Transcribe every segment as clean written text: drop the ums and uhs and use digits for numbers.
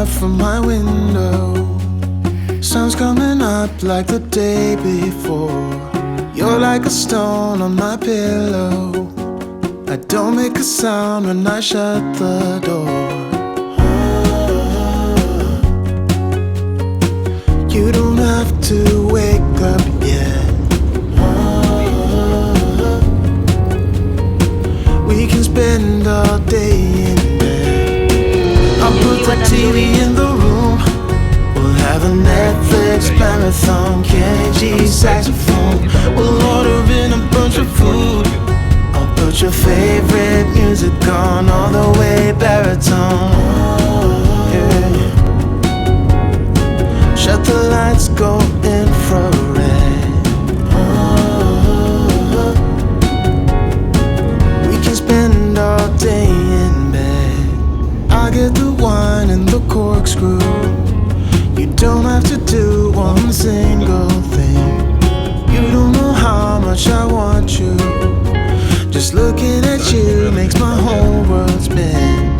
up from my window. Sun's coming up like the day before. You're like a stone on my pillow. I don't make a sound when I shut the door. You don't have to wake up yet. We can spend all day in bed. I'll put the TV in the room. We'll have a Netflix marathon, Kenny G saxophone. We'll order in a bunch of food. I'll put your favorite music on, all the way baritone. Yeah. Shut the lights, go infrared. We can spend all day in bed. I get the wine and the corkscrew. You don't have to do one single thing. You don't know how much I want you. Just looking at you makes my whole world spin.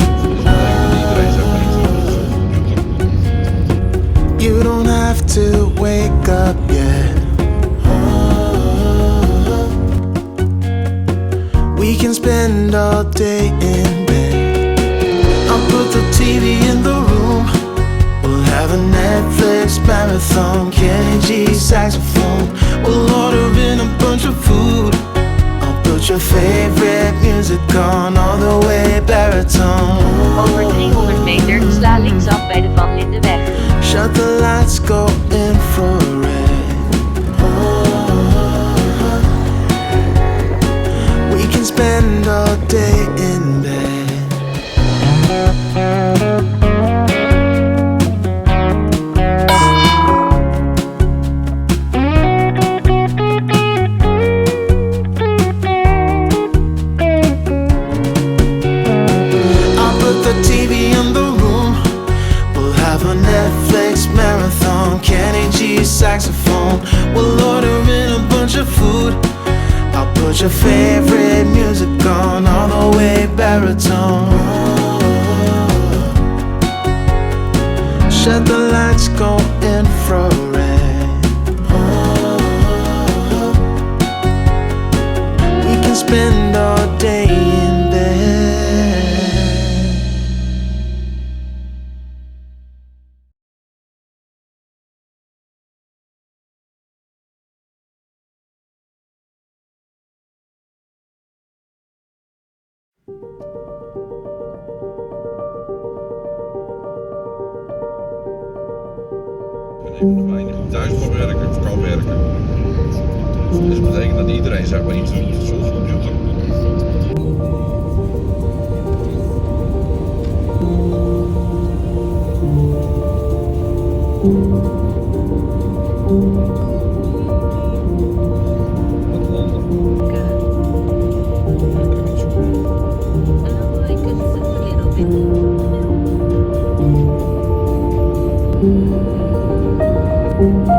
You don't have to wake up yet. We can spend all day in bed. I'll put the TV in the room. We'll have a Netflix marathon, Kenny G saxophone. We'll order in a bunch of food. I'll put your favorite music on, all the way baritone. Over 300 meter, sla linksaf bij de Van Lindeweg. Shut the lights, go infrared. We can spend all day in bed. I'll put the TV in the room. We'll have a Netflix marathon, Kenny G saxophone. We'll order in a bunch of food. I'll put your favorite music on, all the way baritone. Shut the lights, go infrared. We can spend all day in bed. Even weinig thuis kan werken. Dus dat betekent dat iedereen zeg maar iets doet zonder computer. Wat landen. Hello, I guess it's a little bit.